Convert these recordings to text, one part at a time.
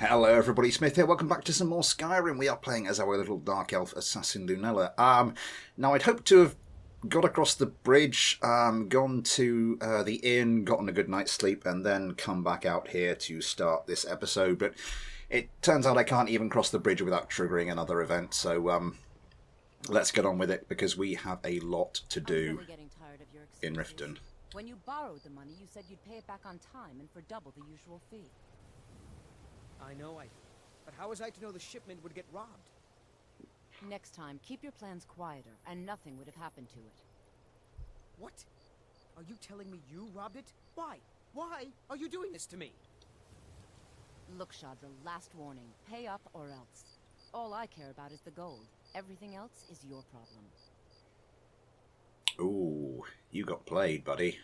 Hello everybody, Smith here. Welcome back to some more Skyrim. We are playing as our little dark elf assassin Lunella. Now I'd hoped to have got across the bridge, gone to the inn, gotten a good night's sleep, and then come back out here to start this episode. But it turns out I can't even cross the bridge without triggering another event. So let's get on with it because we have a lot to do in Riften. When you borrowed the money, you said you'd pay it back on time and for double the usual fee. I know, but how was I to know the shipment would get robbed? Next time, keep your plans quieter, and nothing would have happened to it. What? Are you telling me you robbed it? Why? Why are you doing this to me? Look, Shadra, last warning. Pay up or else. All I care about is the gold. Everything else is your problem. Ooh, you got played, buddy.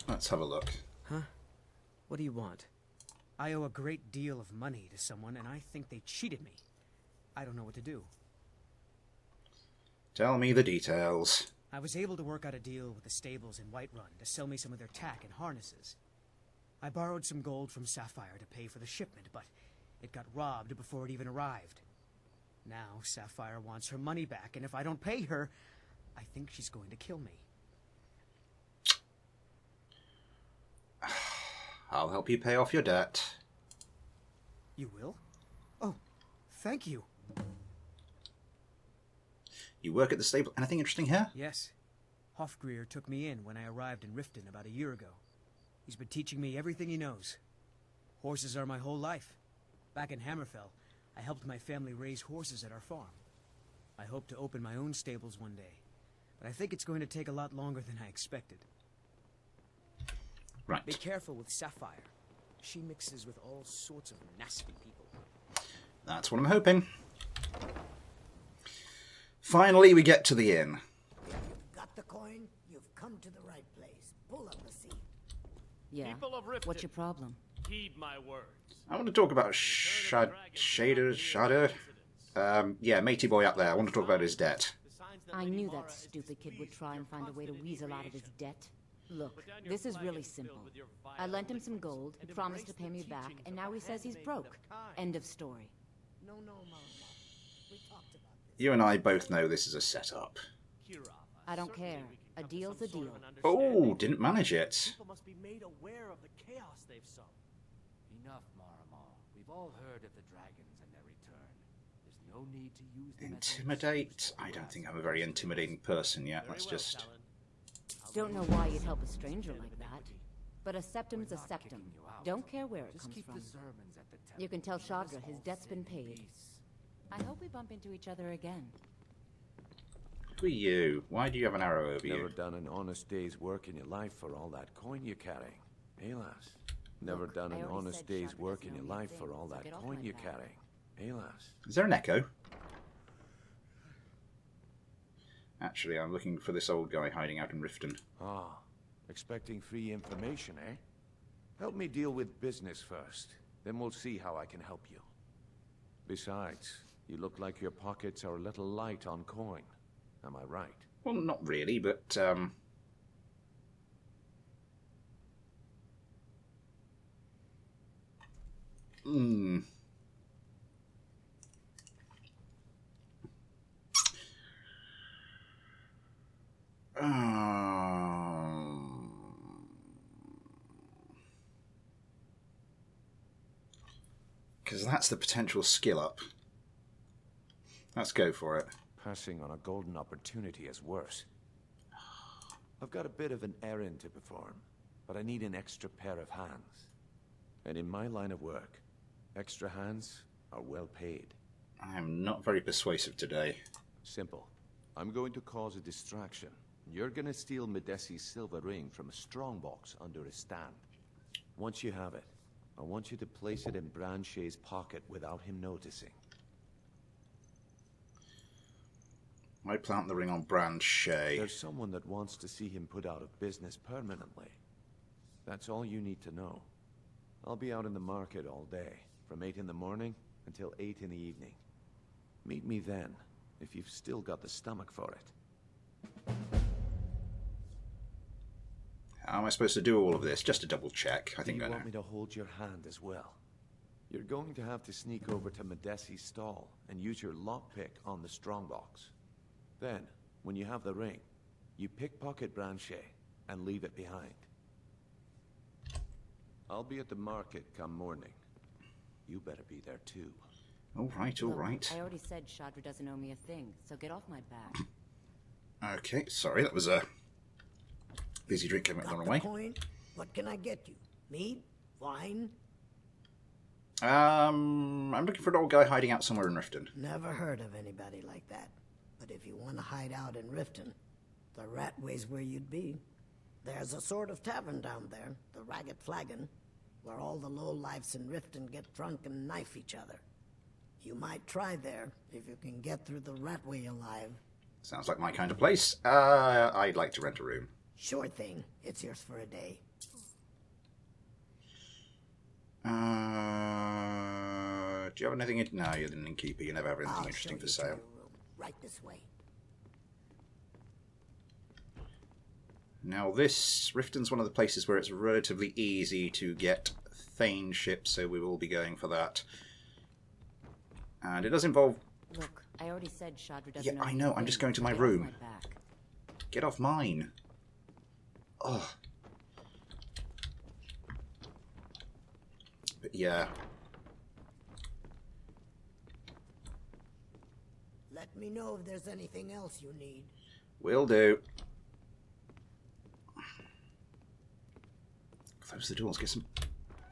Let's have a look. Huh? What do you want? I owe a great deal of money to someone, and I think they cheated me. I don't know what to do. Tell me the details. I was able to work out a deal with the stables in Whiterun to sell me some of their tack and harnesses. I borrowed some gold from Sapphire to pay for the shipment, but it got robbed before it even arrived. Now Sapphire wants her money back, and if I don't pay her, I think she's going to kill me. I'll help you pay off your debt. You will? Oh, thank you. You work at the stable. Anything interesting here? Yes. Hofgrir took me in when I arrived in Riften about a year ago. He's been teaching me everything he knows. Horses are my whole life. Back in Hammerfell, I helped my family raise horses at our farm. I hope to open my own stables one day, but I think it's going to take a lot longer than I expected. Right. Be careful with Sapphire. She mixes with all sorts of nasty people. That's what I'm hoping. Finally, we get to the inn. If you've got the coin, you've come to the right place. Pull up a seat. Yeah. People of Riften, What's your problem? heed my words. I want to talk about Shader. Yeah, matey boy up there. I want to talk about his debt. I knew that stupid kid would try and find a way to weasel out of his debt. Look, this is really simple. I lent him some gold, he promised to pay me back, and now he says he's broke. End of story. No, Mama. We talked about this. You and I both know this is a setup. I don't care. A deal's a deal. Oh, didn't manage it. People must be made aware of the chaos they've sown. Enough, Marama. We've all heard of the dragons and their return. There's no need to use them Intimidate? I don't think I'm a very intimidating person yet. Let's just... Don't know why you'd help a stranger like that. But a septum's a septum. Don't care where it comes from. You can tell Shadra his debt's been paid. I hope we bump into each other again. Who are you? Why do you have an arrow over you? Never done an honest day's work in your life for all that coin you're carrying. Hélas. Never Look, done I an already honest said day's Shadra work doesn't in your know life these for things, all so that get off coin my you're back. carrying. Hélas. Is there an echo? Actually, I'm looking for this old guy hiding out in Riften. Ah, expecting free information, eh? Help me deal with business first. Then we'll see how I can help you. Besides, you look like your pockets are a little light on coin. Am I right? Well, not really, but, because that's the potential skill up. Let's go for it. Passing on a golden opportunity is worse. I've got a bit of an errand to perform, but I need an extra pair of hands. And in my line of work, extra hands are well paid. I am not very persuasive today. Simple. I'm going to cause a distraction. You're gonna steal Medesi's silver ring from a strongbox under his stand. Once you have it, I want you to place it in Branchay's pocket without him noticing. I plant the ring on Brandshay. There's someone that wants to see him put out of business permanently. That's all you need to know. I'll be out in the market all day, from 8 in the morning until 8 in the evening. Meet me then, if you've still got the stomach for it. How am I supposed to do all of this? Just to double check. I Do think you I know. want me to hold your hand as well? You're going to have to sneak over to Medesi's stall and use your lockpick on the strongbox. Then, when you have the ring, you pickpocket Branchet and leave it behind. I'll be at the market come morning. You better be there too. All right, all Look, right. I already said Chandra doesn't owe me a thing, so get off my back. Okay, sorry, that was a busy drink came out the Got wrong the way. coin? What can I get you? Meat? Wine? I'm looking for an old guy hiding out somewhere in Riften. Never heard of anybody like that. But if you want to hide out in Riften, the Ratway's where you'd be. There's a sort of tavern down there, the Ragged Flagon, where all the lowlifes in Riften get drunk and knife each other. You might try there, if you can get through the Ratway alive. Sounds like my kind of place. I'd like to rent a room. Sure thing. It's yours for a day. Do you have anything? No, you're an innkeeper. You never have anything I'll interesting show for you to sale. your room. Right this way. Now, this Riften's one of the places where it's relatively easy to get Thane ships, so we will be going for that. And it does involve. Look, I already said Chandra doesn't Yeah, owe I me know. a I'm just thing, going to so my get off room. my back. Get off mine. Ugh. But yeah. Let me know if there's anything else you need. Will do. Close the doors. Get some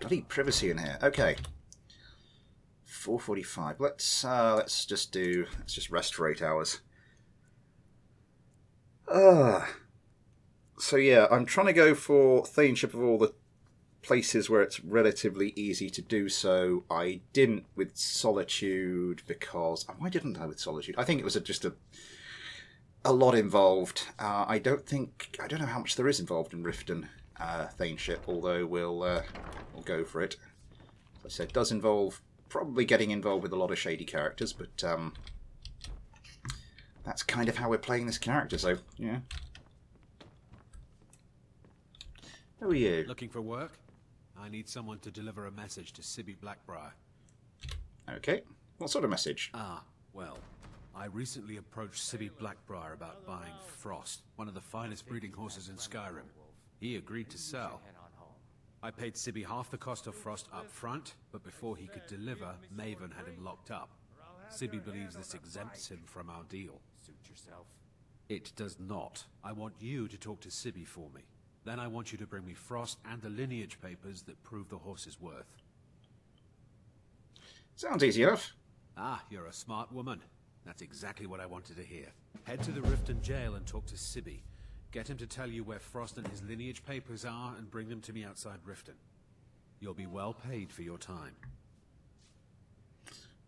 bloody privacy in here. Okay. 4:45. Let's just rest for 8 hours. So yeah, I'm trying to go for Thaneship of all the places where it's relatively easy to do so. I didn't with Solitude because why didn't I with Solitude? I think it was just a lot involved. I don't know how much there is involved in Riften Thaneship, although we'll go for it. As I said, it does involve probably getting involved with a lot of shady characters, but that's kind of how we're playing this character. So yeah. Who are you? Looking for work? I need someone to deliver a message to Sibby Blackbriar. Okay. What sort of message? Ah, well, I recently approached Sibby Blackbriar about buying Frost, one of the finest breeding horses in Skyrim. He agreed to sell. I paid Sibby half the cost of Frost up front, but before he could deliver, Maven had him locked up. Sibby believes this exempts him from our deal. Suit yourself. It does not. I want you to talk to Sibby for me. Then I want you to bring me Frost and the lineage papers that prove the horse's worth. Sounds easy enough. Ah, you're a smart woman. That's exactly what I wanted to hear. Head to the Riften jail and talk to Sibby. Get him to tell you where Frost and his lineage papers are and bring them to me outside Riften. You'll be well paid for your time.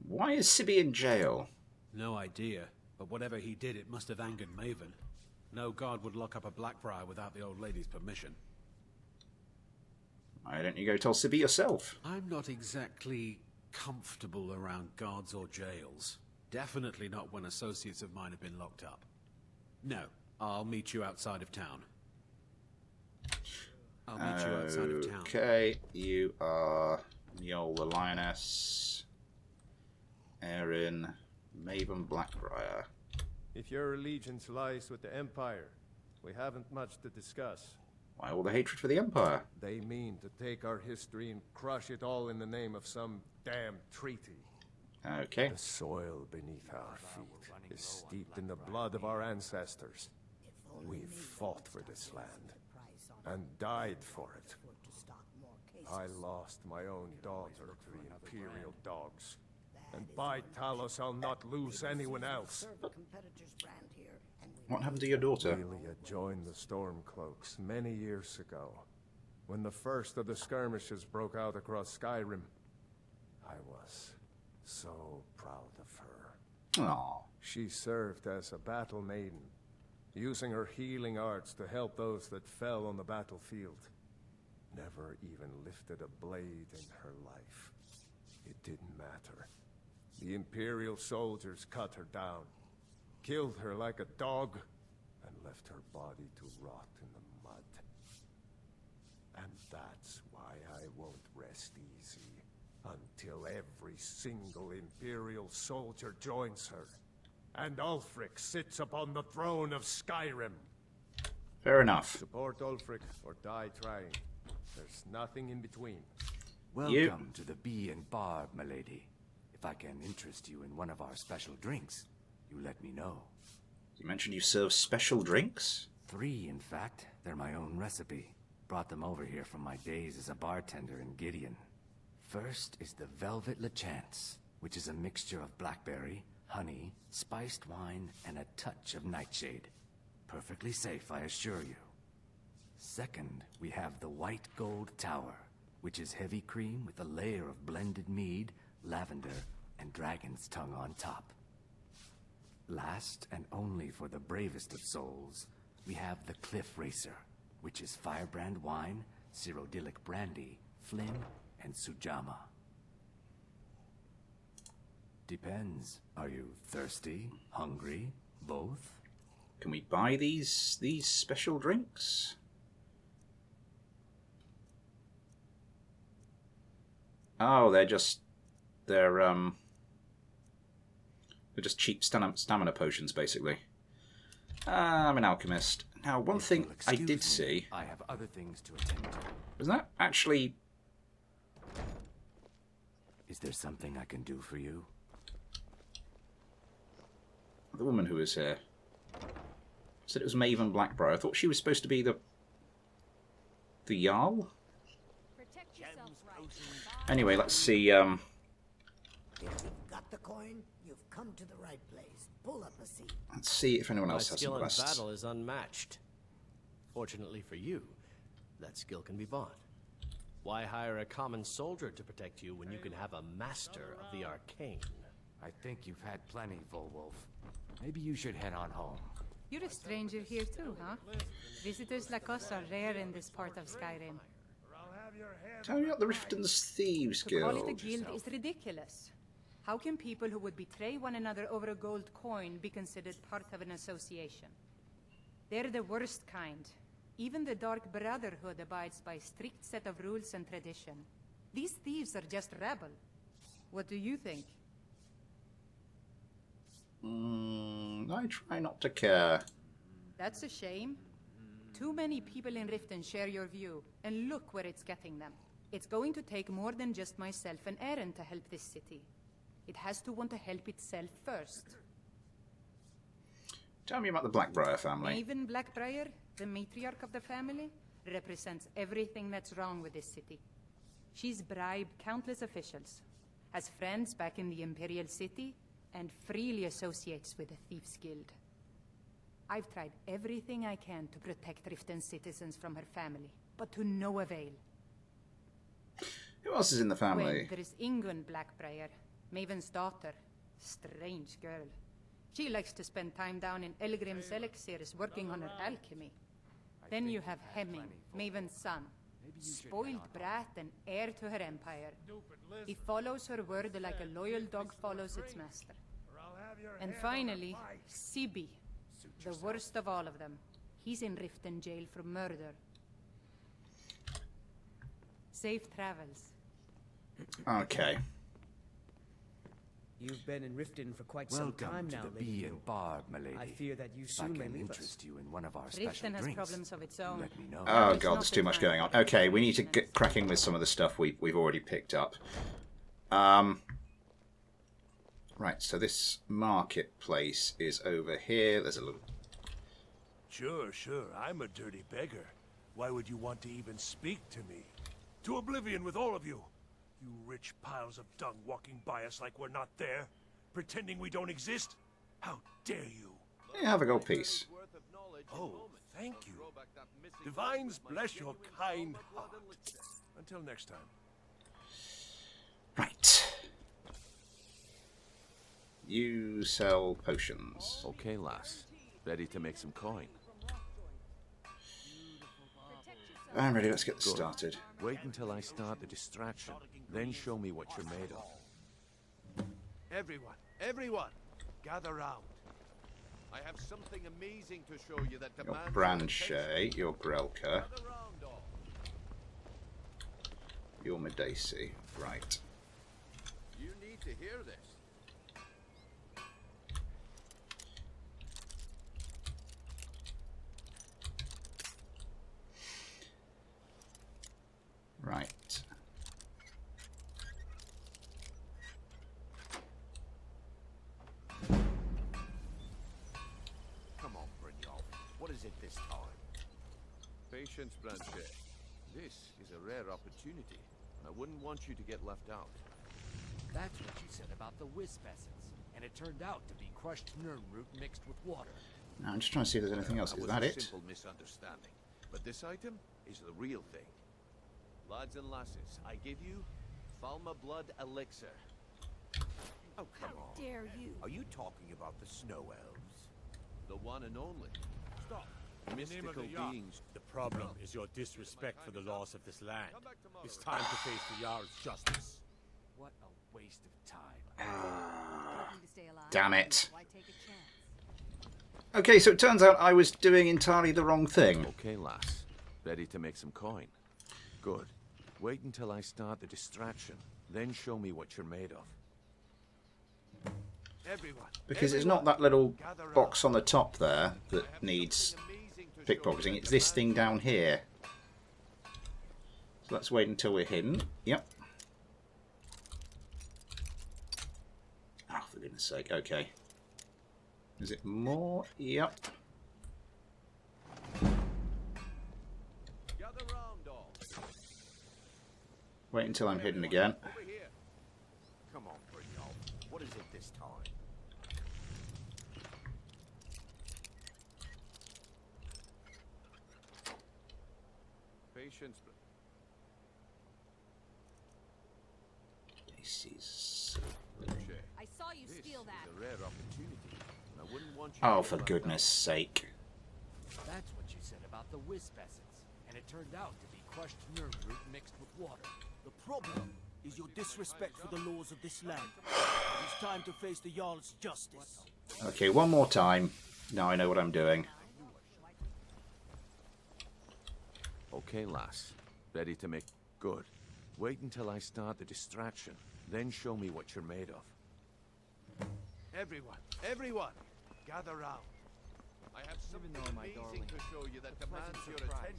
Why is Sibby in jail? No idea, but whatever he did, it must have angered Maven. No guard would lock up a Blackbriar without the old lady's permission. Why don't you go tell Sibby yourself? I'm not exactly comfortable around guards or jails. Definitely not when associates of mine have been locked up. No, I'll meet you outside of town. Okay, you are Mjol the Lioness, Erin, Maven Blackbriar. If your allegiance lies with the Empire, we haven't much to discuss. Why all the hatred for the Empire? They mean to take our history and crush it all in the name of some damn treaty. Okay. The soil beneath our feet is steeped in the blood of our ancestors. We've fought for this land and died for it. I lost my own daughter to the Imperial dogs. And by Talos, I'll not lose anyone else. What happened to your daughter? Amelia joined the Stormcloaks many years ago, when the first of the skirmishes broke out across Skyrim. I was so proud of her. Aww. She served as a battle maiden, using her healing arts to help those that fell on the battlefield. Never even lifted a blade in her life. It didn't matter. The Imperial soldiers cut her down, killed her like a dog, and left her body to rot in the mud. That's why I won't rest easy until every single Imperial soldier joins her, and Ulfric sits upon the throne of Skyrim. Fair enough. Support Ulfric or die trying. There's nothing in between. Welcome to the Bee and Barb, milady. If I can interest you in one of our special drinks, you let me know. You mentioned you serve special drinks? 3, in fact. They're my own recipe. Brought them over here from my days as a bartender in Gideon. First is the Velvet Lachance, which is a mixture of blackberry, honey, spiced wine, and a touch of nightshade. Perfectly safe, I assure you. Second, we have the White Gold Tower, which is heavy cream with a layer of blended mead, lavender, and dragon's tongue on top. Last, and only for the bravest of souls, we have the Cliff Racer, which is firebrand wine, Cyrodiilic brandy, Flynn, and Sujama. Depends. Are you thirsty, hungry, both? Can we buy these special drinks? Oh, they're just cheap stamina potions, basically. I'm an alchemist. Now, one thing I did see. I have other things to attend to. Was that actually? Is there something I can do for you? The woman who was here said it was Maven Blackbriar. I thought she was supposed to be the Jarl. Anyway, let's see. If you've got the coin, you've come to the right place. Pull up a seat. Let's see if anyone else My has skill some in quests. battle is unmatched. Fortunately for you, that skill can be bought. Why hire a common soldier to protect you when you can have a master of the arcane? I think you've had plenty, Volwolf. Maybe you should head on home. You're a stranger here too, huh? Visitors like us are rare in this part of Skyrim. Tell me about the Riften's Thieves To call Guild. it a guild is ridiculous. How can people who would betray one another over a gold coin be considered part of an association? They're the worst kind. Even the Dark Brotherhood abides by a strict set of rules and tradition. These thieves are just rabble. What do you think? I try not to care. That's a shame. Too many people in Riften share your view, and look where it's getting them. It's going to take more than just myself and Aaron to help this city. It has to want to help itself first. Tell me about the Blackbriar family. Maven Blackbriar, the matriarch of the family, represents everything that's wrong with this city. She's bribed countless officials, has friends back in the Imperial City, and freely associates with the Thieves Guild. I've tried everything I can to protect Riften's citizens from her family, but to no avail. Who else is in the family? Well, there is Ingun Blackbriar, Maven's daughter. Strange girl. She likes to spend time down in Elgrim's elixirs working on her alchemy. Then you have Hemming, Maven's son. Spoiled brat and heir to her empire. He follows her word like a loyal dog follows its master. And finally, Sibi, the worst of all of them. He's in Riften jail for murder. Safe travels. Okay. You've been in Riften for quite some time Welcome to now, the Lady Bee Boo. and Barb, milady. I fear that you If I soon may can leave us. interest you in one of our special Riften has drinks, problems of its own. let me know. Oh It's god, not there's the too much time going on. for Okay, we need to business. get cracking with some of the stuff we've already picked up. Right, so this marketplace is over here. There's a little... Sure, I'm a dirty beggar. Why would you want to even speak to me? To oblivion with all of you! You rich piles of dung walking by us like we're not there, pretending we don't exist? How dare you! Yeah, have a gold piece. Oh, thank you. Divines bless your kind heart. Until next time. Right. You sell potions. Okay, lass. Ready to make some coin. I'm ready, let's get this Good. started. Wait until I start the distraction, then show me what you're made of. Everyone, gather round. I have something amazing to show you that Your demands Branche, your Grelka. Gather round all. You're Medaci. Right. You need to hear this. Right. Come on, Brynjolf. What is it this time? Patience, Blanchet. This is a rare opportunity. I wouldn't want you to get left out. That's what you said about the wisp essence, and it turned out to be crushed nerm root mixed with water. Now I'm just trying to see if there's anything else. Is was that a it? simple misunderstanding. But this item is the real thing. Lads and lasses, I give you Falma Blood Elixir. Oh, come on. Dare you? Are you talking about the snow elves? The one and only. Stop. Mystical beings. The problem is your disrespect for the laws of this land. It's time to face the Jarl's justice. What a waste of time. Damn it. Okay, so it turns out I was doing entirely the wrong thing. Okay, lass. Ready to make some coin? Good. Wait until I start the distraction. Then show me what you're made of. Everyone. Because it's not that little box on the top there that needs pickpocketing. It's this thing down here. So let's wait until we're hidden. Yep. Oh, for goodness sake. Okay. Is it more? Yep. Gather round, all. Wait until I'm hidden again. Over here. Come on, Brynjolf. What is it this time? Patience. I saw you steal that. This is a rare opportunity. And I wouldn't want you Oh, to for get left goodness sake. That's what you said about the wisp essence, and it turned out to be crushed nerm root mixed with water. The problem is your disrespect for the laws of this land. It's time to face the Jarl's justice. Okay, one more time. Now I know what I'm doing. Okay, lass. Ready to make good. Wait until I start the distraction. Then show me what you're made of. Everyone, gather round. I have something amazing to show you that demands your attention.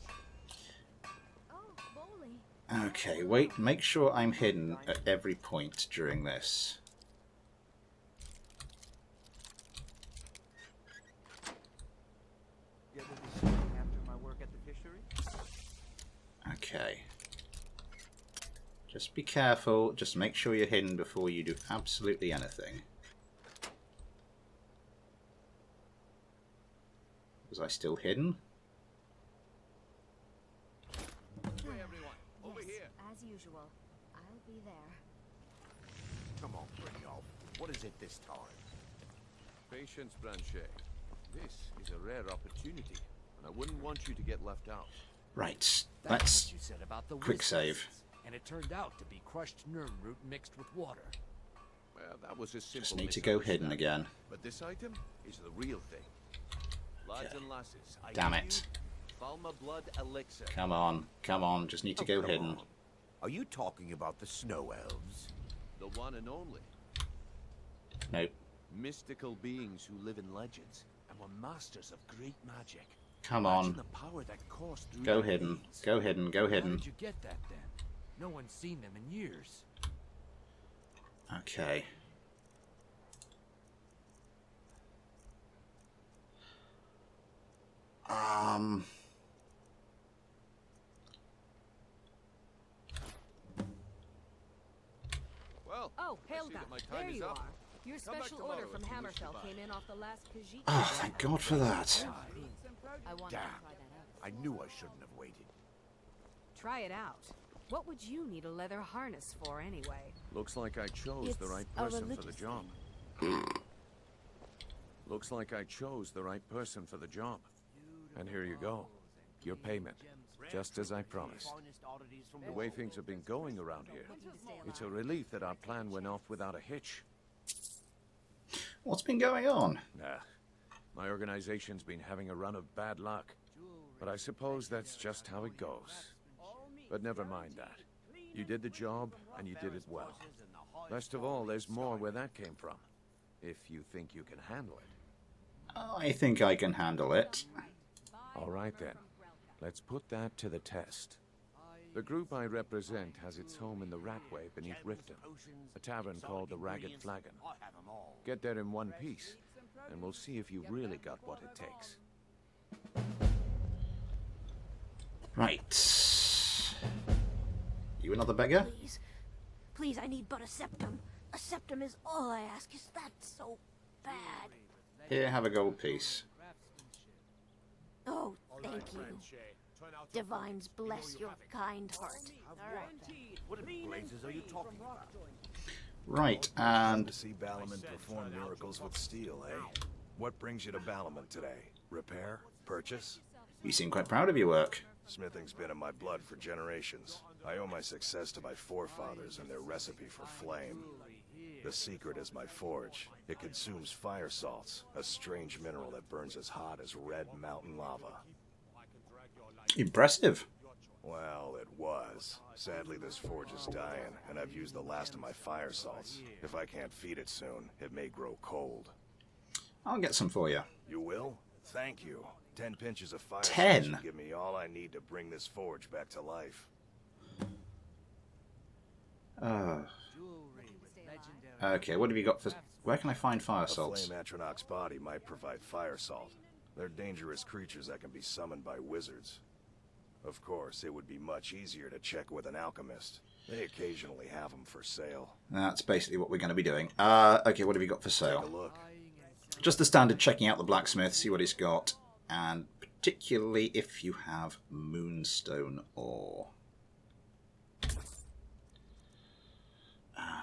Oh, Bowley. Okay, wait, make sure I'm hidden at every point during this. Get with the shooting after my work at the fishery? Okay. Just be careful. Just make sure you're hidden before you do absolutely anything. Was I still hidden? Hey, everyone, over here. As usual. I'll be there. Come on, Brynjolf. What is it this time? Patience, Blanchet. This is a rare opportunity, and I wouldn't want you to get left out. Right, That's let's what you said about the quick wisp save. essence, and it turned out to be crushed nerm root mixed with water. Well, that was a simple Just need to go hidden again. But this item is the real thing. Lads and lasses, I Damn give it. you Falma Blood Elixir. Come on, come on, just need to go come hidden. on. Are you talking about the snow elves? The one and only. Nope. Mystical beings who live in legends and were masters of great magic. Come Imagine on. the power that coursed through Go their hidden. veins. Go hidden, go How hidden. did you get that then? No one's seen them in years. Okay. Well, Oh, I see Helga, that my time there is you up. are. Your Come back special order tomorrow from if you wish to Hammerfell buy. came in off the last Khajiit. Oh, thank God for that. I want to Damn. try that out. I knew I shouldn't have waited. Try it out. What would you need a leather harness for anyway? Looks like I chose the It's right a person for the religious job. Looks like I chose the right person for the job. And here you go. Your payment. Just as I promised. The way things have been going around here, it's a relief that our plan went off without a hitch. What's been going on? Nah. My organization's been having a run of bad luck. But I suppose that's just how it goes. But never mind that. You did the job, and you did it well. Best of all, there's more where that came from. If you think you can handle it. I think I can handle it. All right then. Let's put that to the test. The group I represent has its home in the Ratway beneath Riften, a tavern called the Ragged Flagon. Get there in one piece, and we'll see if you've really got what it takes. Right. You another beggar? Please. Please, I need but a septum. A septum is all I ask. Is that so bad? Here, have a gold piece. Oh, thank you. Divines bless your kind heart. What blazes are you talking about? Right, and... To see Balaman perform miracles with steel, eh? What brings you to Balaman today? Repair? Purchase? You seem quite proud of your work. Smithing's been in my blood for generations. I owe my success to my forefathers and their recipe for flame. The secret is my forge. It consumes fire salts, a strange mineral that burns as hot as red mountain lava. Impressive. Well, it was. Sadly, this forge is dying, and I've used the last of my fire salts. If I can't feed it soon, it may grow cold. I'll get some for you. You will? Thank you. 10 pinches of fire 10? salts will give me all I need to bring this forge back to life. Okay, what have you got for... Where can I find fire salts? A flame Atronach's body might provide fire salt. They're dangerous creatures that can be summoned by wizards. Of course, it would be much easier to check with an alchemist. They occasionally have them for sale. That's basically what we're going to be doing. Okay, what have you got for sale? Take a look. Just the standard checking out the blacksmith, see what he's got. And particularly if you have moonstone ore.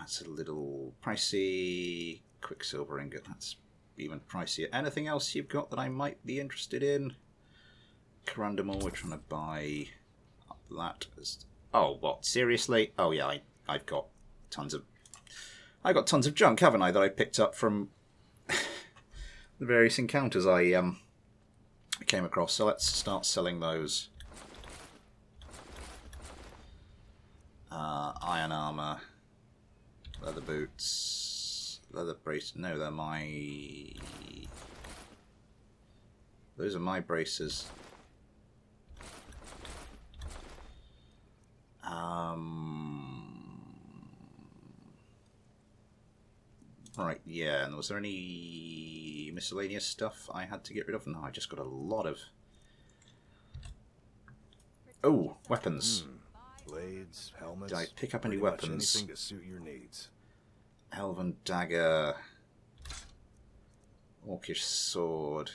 It's a little pricey. Quicksilver ingot, that's even pricier. Anything else you've got that I might be interested in? Corundum, we're trying to buy up that. Oh, what? Seriously? Oh yeah, I've got tons of junk, haven't I? That I picked up from the various encounters I came across. So let's start selling those. Iron armor, leather boots, leather brace. No, they're my. Those are my braces. Right, yeah, and was there any miscellaneous stuff I had to get rid of? No, I just got a lot of... Oh, weapons. Blades, helmets... Did I pick up any pretty much weapons? anything to suit your needs. Elven dagger... Orcish sword...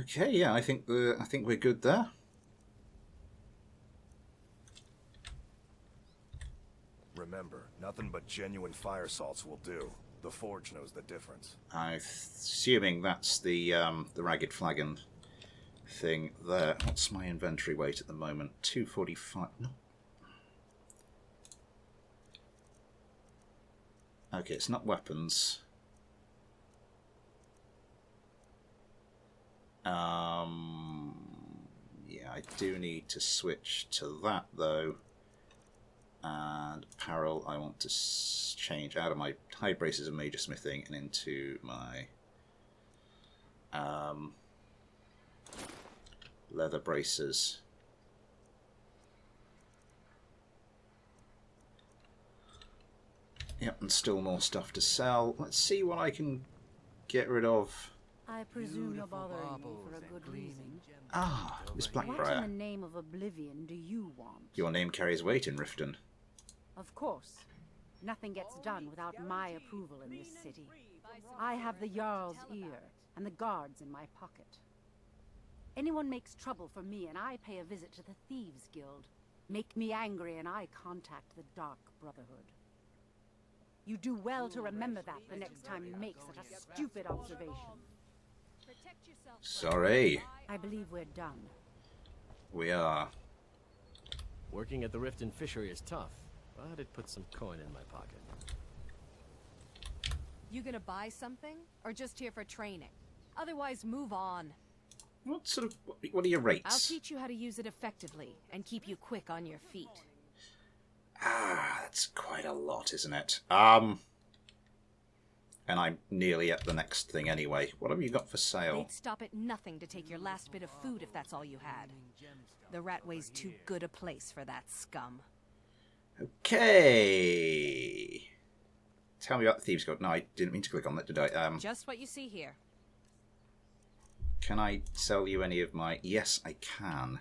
Okay, yeah, I think we're good there. Remember, nothing but genuine fire salts will do. The forge knows the difference. I'm assuming that's the Ragged Flagon thing there. What's my inventory weight at the moment? 245. No. Okay, it's not weapons. Yeah, I do need to switch to that though. And apparel, I want to change out of my high braces of major smithing and into my leather braces. Yep, and still more stuff to sell. Let's see what I can get rid of. I presume you're bothering me for a good reason. Ah, Miss What in Blackbriar. the name of oblivion do you want? Your name carries weight in Riften. Of course. Nothing gets done without my approval in this city. I have the Jarl's ear and the guards in my pocket. Anyone makes trouble for me and I pay a visit to the Thieves' Guild. Make me angry and I contact the Dark Brotherhood. You do well to remember that the next time you make such a stupid observation. Sorry. I believe we're done. We are. Working at the Riften fishery is tough. but it put some coin in my pocket. You gonna buy something, or just here for training? Otherwise, move on. What are your I'll rates? teach you how to use it effectively, and keep you quick on your feet. That's quite a lot, isn't it? And I'm nearly at the next thing anyway. What have you got for sale? They'd stop at nothing to take your last bit of food if that's all you had. The Ratway's too good a place for that scum. Okay. Tell me about the Thieves' Guild. No, I didn't mean to click on that, did I? Just what you see here. Can I sell you any of my... Yes, I can.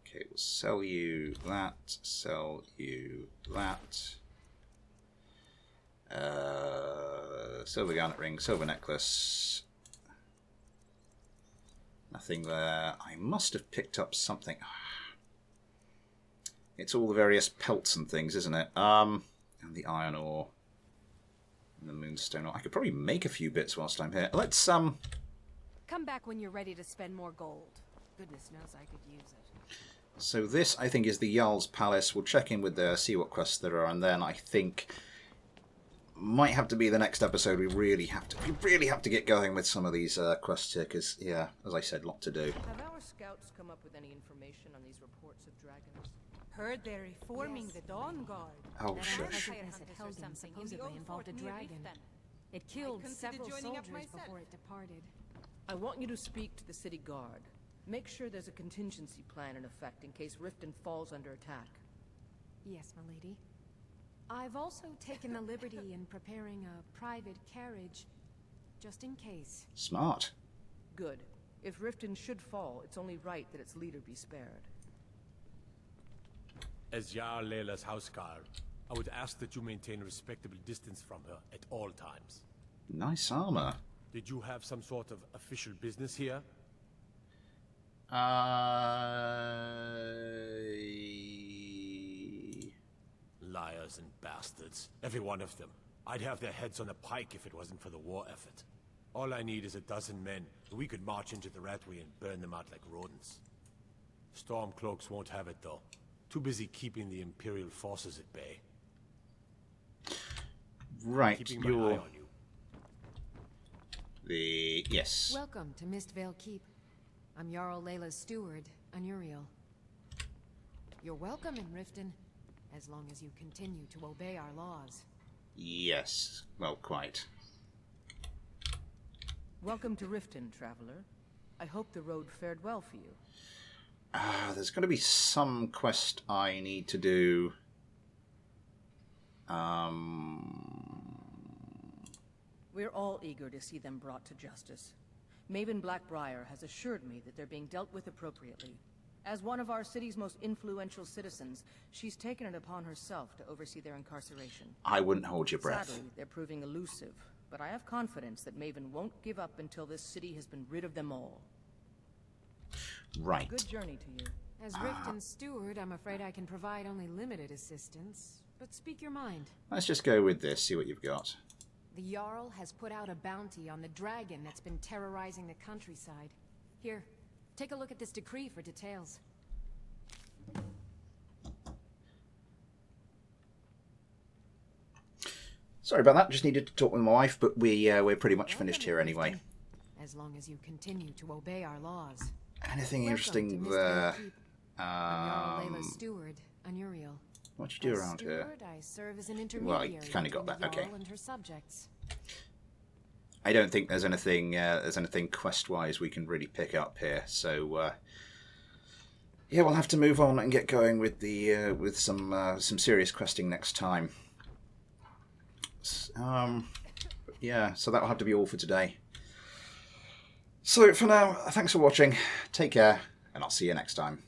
Okay, we'll sell you that. Sell you that. Silver garnet ring, silver necklace. Nothing there. I must have picked up something. It's all the various pelts and things, isn't it? And the iron ore. And the moonstone ore. I could probably make a few bits whilst I'm here. Let's, Come back when you're ready to spend more gold. Goodness knows I could use it. So this, I think, is the Jarl's Palace. We'll check in with there, see what quests there are, and then I think might have to be the next episode. We really have to get going with some of these quests here, because, yeah, as I said, lot to do. Have our scouts come up with any information on these reports of dragons? Heard they're reforming the Dawn Guard. Oh, That shush. Hunters at Helgen supposedly involved a dragon. It killed several soldiers before it departed. I want you to speak to the city guard. Make sure there's a contingency plan in effect in case Riften falls under attack. Yes, milady. I've also taken the liberty in preparing a private carriage, just in case. Smart. Good. If Riften should fall, it's only right that its leader be spared. As Jarl Layla's houseguard, I would ask that you maintain a respectable distance from her at all times. Nice armor. Did you have some sort of official business here? Liars and bastards. Every one of them. I'd have their heads on a pike if it wasn't for the war effort. All I need is a dozen men, and we could march into the Ratway and burn them out like rodents. Stormcloaks won't have it, though. Too busy keeping the Imperial forces at bay. Right, Keeping my eye on you. Yes. Welcome to Mistvale Keep. I'm Jarl Layla's steward, Anuriel. You're welcome in Riften, as long as you continue to obey our laws. Yes. Well, quite. Welcome to Riften, traveler. I hope the road fared well for you. There's going to be some quest I need to do. We're all eager to see them brought to justice. Maven Blackbriar has assured me that they're being dealt with appropriately. As one of our city's most influential citizens, she's taken it upon herself to oversee their incarceration. I wouldn't hold your breath. Sadly, they're proving elusive, but I have confidence that Maven won't give up until this city has been rid of them all. Right. Good journey to you. As Riften's steward, I'm afraid I can provide only limited assistance, but speak your mind. Let's just go with this, see what you've got. The Jarl has put out a bounty on the dragon that's been terrorizing the countryside. Here, take a look at this decree for details. Sorry about that, just needed to talk with my wife, but we're pretty much finished here anyway. As long as you continue to obey our laws. Anything Welcome interesting to there? I'm Jarl Layla's steward, Anuriel. What do you do around here? I serve as an Well, intermediary you kind of got between that, the okay. Jarl and her subjects. I don't think there's anything quest-wise we can really pick up here, so yeah, we'll have to move on and get going with the with some serious questing next time. Yeah, so that'll have to be all for today. So for now, thanks for watching, take care, and I'll see you next time.